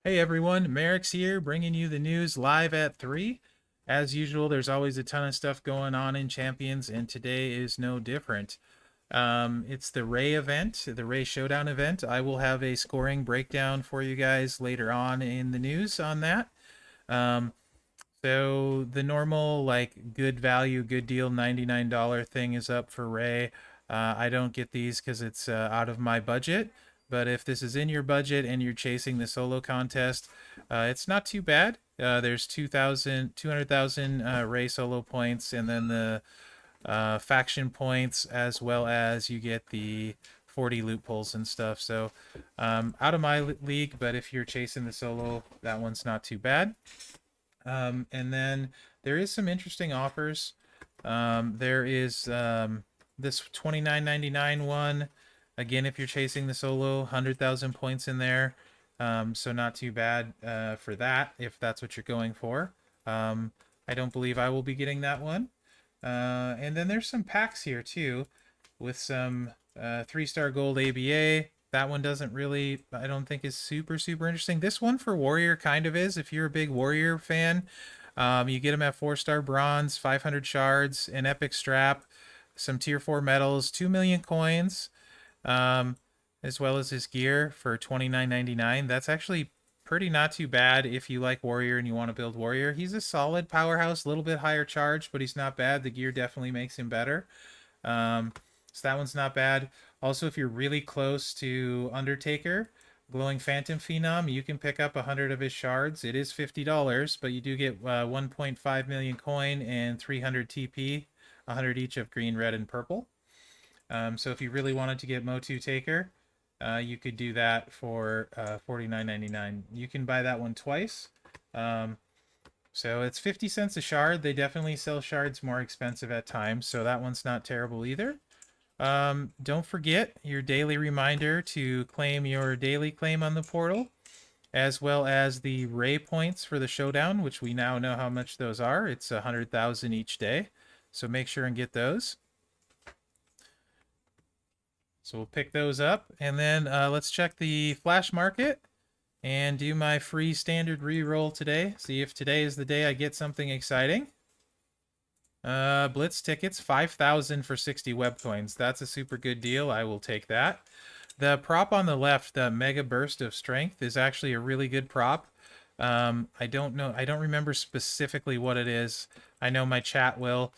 Hey everyone, Mherex here, bringing you the news live at 3. As usual, there's always a ton of stuff going on in Champions, and today is no different. It's the Ray event, the Ray Showdown event. I will have a scoring breakdown for you guys later on in the news on that. Um, so the normal, like, good value, good deal, $99 thing is up for Ray. I don't get these because it's out of my budget. But if this is in your budget and you're chasing the solo contest, it's not too bad. There's 200,000 Ray solo points, and then the faction points, as well as you get the 40 loopholes and stuff. So out of my league, but if you're chasing the solo, that one's not too bad. And then there is some interesting offers. There is this 29.99 one. Again, if you're chasing the solo, 100,000 points in there. So not too bad for that if that's what you're going for. I don't believe I will be getting that one. And then there's some packs here too with some 3-star gold ABA. That one doesn't really, I don't think, is super interesting. This one for Warrior kind of is. If you're a big Warrior fan, you get them at 4-star bronze, 500 shards, an epic strap, some tier 4 medals, 2 million coins, um, as well as his gear for 29.99. That's actually pretty not too bad if you like Warrior and you want to build Warrior. He's a solid powerhouse, a little bit higher charge, but he's not bad. The gear definitely makes him better. So that one's not bad. Also, if you're really close to Undertaker, Glowing Phantom Phenom, you can pick up 100 of his shards. It is $50, but you do get 1.5 million coin and 300 TP, 100 each of green, red, and purple. So if you really wanted to get Motu Taker, you could do that for $49.99. You can buy that one twice. So it's 50 cents a shard. They definitely sell shards more expensive at times, so that one's not terrible either. Don't forget your daily reminder to claim your daily claim on the portal, as well as the Ray points for the showdown, which we now know how much those are. It's 100,000 each day, so make sure and get those. So we'll pick those up, and then let's check the flash market and do my free standard re-roll today. See if today is the day I get something exciting. Blitz tickets, 5,000 for 60 web coins. That's a super good deal. I will take that. The prop on the left, the Mega Burst of Strength, is actually a really good prop. I don't know. I don't remember specifically what it is. I know my chat will.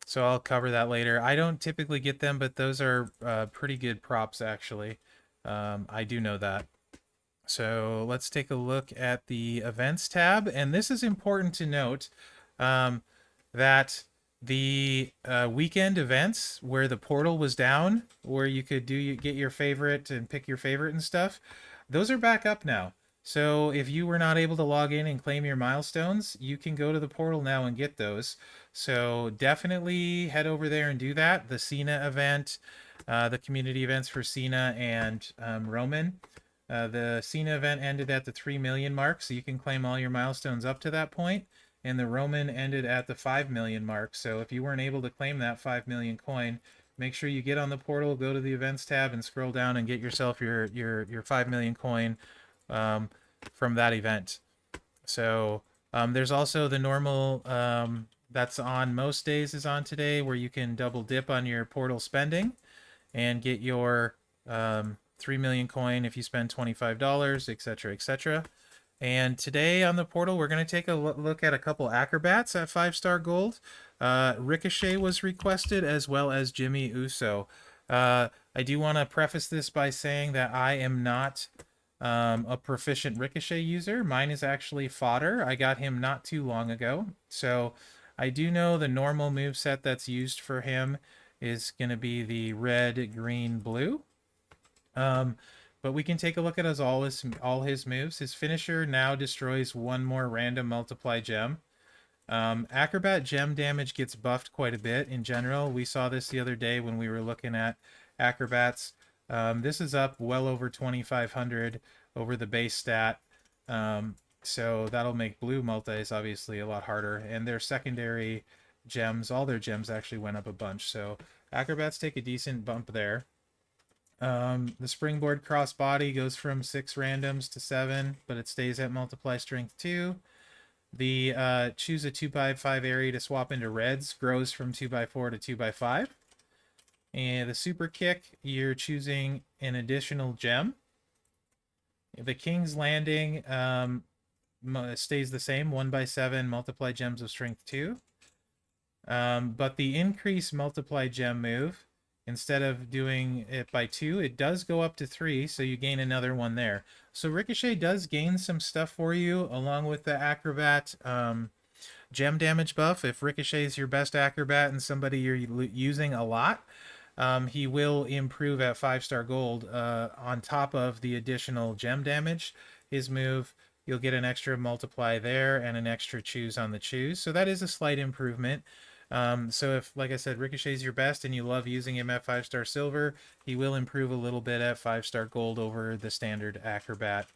So I'll cover that later. I don't typically get them, but those are pretty good props, actually. I do know that. So let's take a look at the events tab. And this is important to note. That the weekend events where the portal was down, where you could get your favorite and pick your favorite and stuff, those are back up now. So if you were not able to log in and claim your milestones, you can go to the portal now and get those. So definitely head over there and do that. The Cena event, the community events for Cena and Roman. The Cena event ended at the 3 million mark, so you can claim all your milestones up to that point, and the Roman ended at the 5 million mark. So if you weren't able to claim that 5 million coin, make sure you get on the portal, go to the events tab, and scroll down and get yourself your 5 million coin from that event. So there's also the normal that's on most days is on today, where you can double dip on your portal spending and get your 3 million coin if you spend $25, etc., etc. And today on the portal, we're going to take a look at a couple acrobats at 5-star gold. Ricochet was requested, as well as Jimmy Uso. I do want to preface this by saying that I am not a proficient Ricochet user. Mine is actually fodder. I got him not too long ago. So I do know the normal move set that's used for him is going to be the red, green, blue. But we can take a look at all his moves. His finisher now destroys one more random multiply gem. Acrobat gem damage gets buffed quite a bit in general. We saw this the other day when we were looking at acrobats. This is up well over 2,500 over the base stat. So that'll make blue multis obviously a lot harder. And their secondary gems, all their gems actually went up a bunch. So acrobats take a decent bump there. The springboard crossbody goes from 6 randoms to 7, but it stays at multiply strength 2. The choose a 2x5 area to swap into reds grows from 2x4 to 2x5. And the super kick, you're choosing an additional gem. The King's Landing stays the same, 1x7, multiply gems of strength 2. But the increase multiply gem move, instead of doing it by 2, it does go up to 3, so you gain another one there. So Ricochet does gain some stuff for you, along with the Acrobat gem damage buff. If Ricochet is your best Acrobat and somebody you're using a lot, he will improve at 5-star gold on top of the additional gem damage. His move, you'll get an extra multiply there and an extra choose on the choose. So that is a slight improvement. So if, like I said, Ricochet's your best and you love using him at 5-star silver, he will improve a little bit at 5-star gold over the standard Acrobat.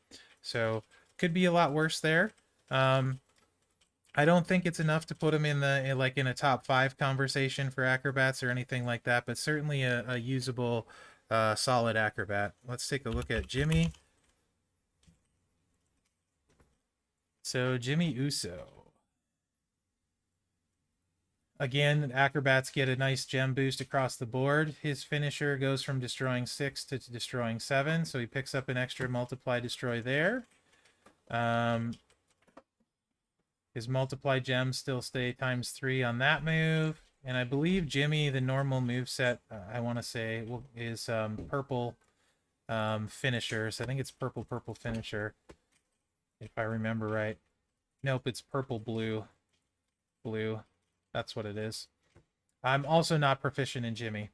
So could be a lot worse there. I don't think it's enough to put him in a top 5 conversation for Acrobats or anything like that, but certainly a usable, solid Acrobat. Let's take a look at Jimmy. So Jimmy Uso. Again, Acrobats get a nice gem boost across the board. His finisher goes from destroying 6 to destroying 7, so he picks up an extra multiply destroy there. His multiply gems still stay ×3 on that move. And I believe Jimmy, the normal moveset, I want to say, is purple finisher. So I think it's purple finisher, if I remember right. Nope, it's purple blue. Blue. That's what it is. I'm also not proficient in Jimmy,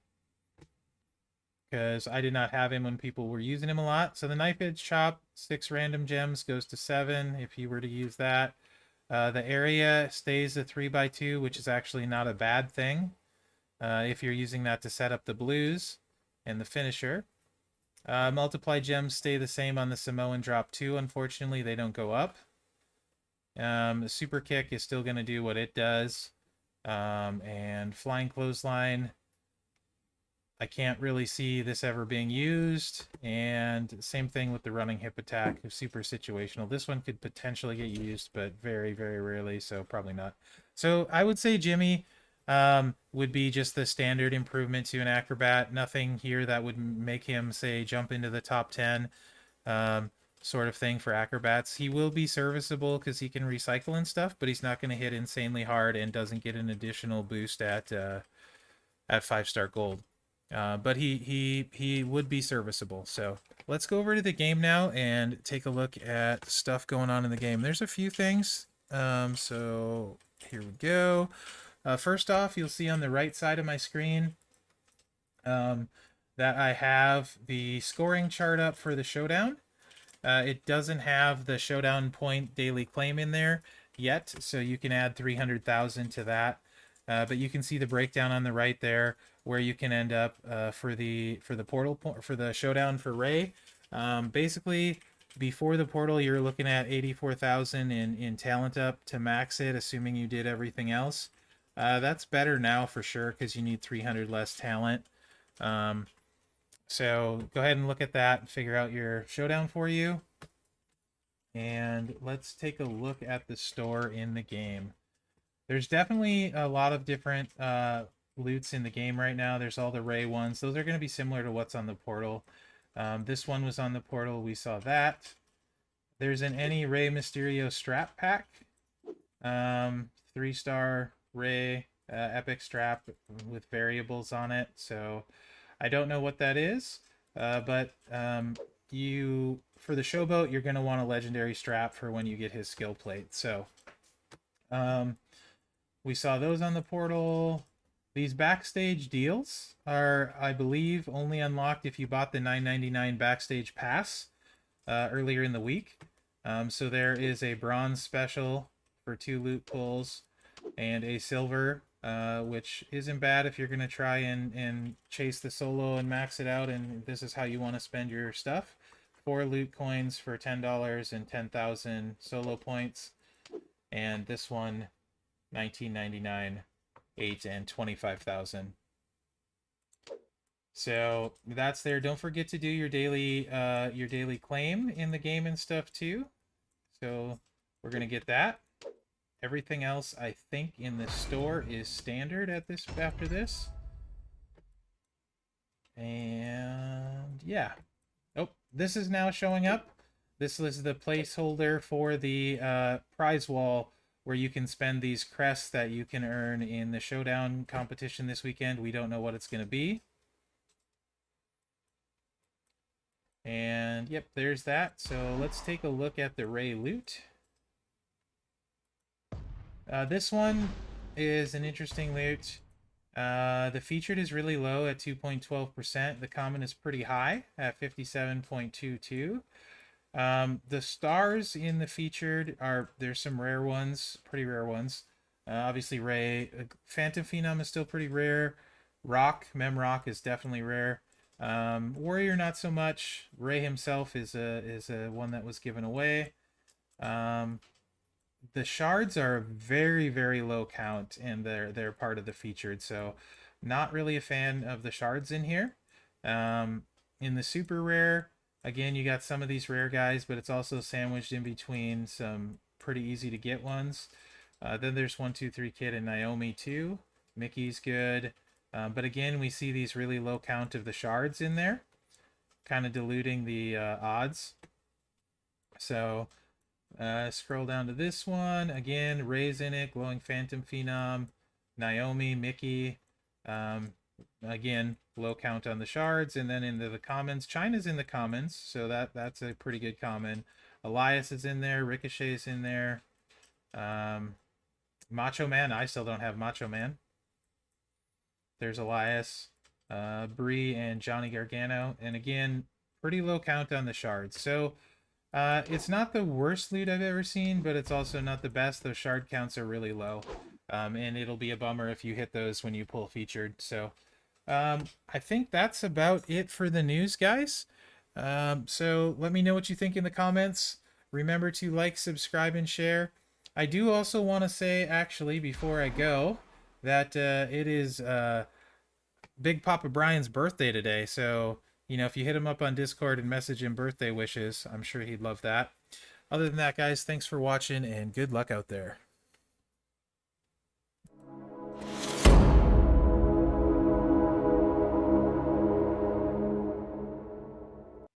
because I did not have him when people were using him a lot. So the knife edge chop, 6 random gems, goes to 7 if you were to use that. The area stays a 3x2, which is actually not a bad thing if you're using that to set up the blues and the finisher. Multiply gems stay the same on the Samoan drop 2. Unfortunately, they don't go up. The super kick is still going to do what it does. And flying clothesline, I can't really see this ever being used. And same thing with the running hip attack, super situational. This one could potentially get used, but very, very rarely, so probably not. So I would say Jimmy would be just the standard improvement to an Acrobat. Nothing here that would make him, say, jump into the top 10 sort of thing for Acrobats. He will be serviceable because he can recycle and stuff, but he's not going to hit insanely hard and doesn't get an additional boost at 5-star gold. But he would be serviceable. So let's go over to the game now and take a look at stuff going on in the game. There's a few things. So here we go. First off, you'll see on the right side of my screen that I have the scoring chart up for the showdown. It doesn't have the showdown point daily claim in there yet, so you can add 300,000 to that. But you can see the breakdown on the right there, where you can end up for the portal for the showdown for Ray. Basically, before the portal, you're looking at 84,000 in talent up to max it, assuming you did everything else. That's better now for sure because you need 300 less talent. So go ahead and look at that and figure out your showdown for you. And let's take a look at the store in the game. There's definitely a lot of different loots in the game right now. There's all the Ray ones. Those are going to be similar to what's on the portal. This one was on the portal. We saw that. There's an any Ray Mysterio strap pack. 3-star Ray epic strap with variables on it. So I don't know what that is, but you, for the showboat, you're going to want a legendary strap for when you get his skill plate. So we saw those on the portal. These backstage deals are, I believe, only unlocked if you bought the $9.99 backstage pass earlier in the week. So there is a bronze special for 2 loot pulls and a silver, which isn't bad if you're going to try and chase the solo and max it out, and this is how you want to spend your stuff. 4 loot coins for $10 and 10,000 solo points, and this one $19.99, 8 and 25,000. So that's there. Don't forget to do your daily claim in the game and stuff too. So we're gonna get that. Everything else I think in the store is standard at this after this. And yeah. Oh, this is now showing up. This is the placeholder for the prize wall where you can spend these crests that you can earn in the showdown competition this weekend. We don't know what it's going to be. And yep, there's that. So let's take a look at the Ray loot. This one is an interesting loot. The featured is really low at 2.12%. The common is pretty high at 57.22. The stars in the featured there's some rare ones, pretty rare ones. Obviously Ray, Phantom Phenom is still pretty rare. Mherex is definitely rare. Warrior not so much. Ray himself is a one that was given away. The shards are very very low count and they're part of the featured, so not really a fan of the shards in here. In the super rare, again, you got some of these rare guys, but it's also sandwiched in between some pretty easy to get ones. Then there's 123 Kid and Naomi too. Mickey's good, but again we see these really low count of the shards in there, kind of diluting the odds. So scroll down to this one. Again, Ray's in it, Glowing Phantom Phenom, Naomi, Mickey. Again, low count on the shards. And then into the commons, China's in the commons, so that's a pretty good common. Elias is in there, Ricochet is in there. Macho Man, I still don't have Macho Man. There's Elias, Bree, and Johnny Gargano. And again, pretty low count on the shards. So it's not the worst loot I've ever seen, but it's also not the best. Those shard counts are really low. And it'll be a bummer if you hit those when you pull featured. So I think that's about it for the news, guys. So let me know what you think in the comments. Remember to like, subscribe, and share. I do also want to say, actually, before I go, that it is Big Papa Brian's birthday today. So, you know, if you hit him up on Discord and message him birthday wishes, I'm sure he'd love that. Other than that, guys, thanks for watching and good luck out there.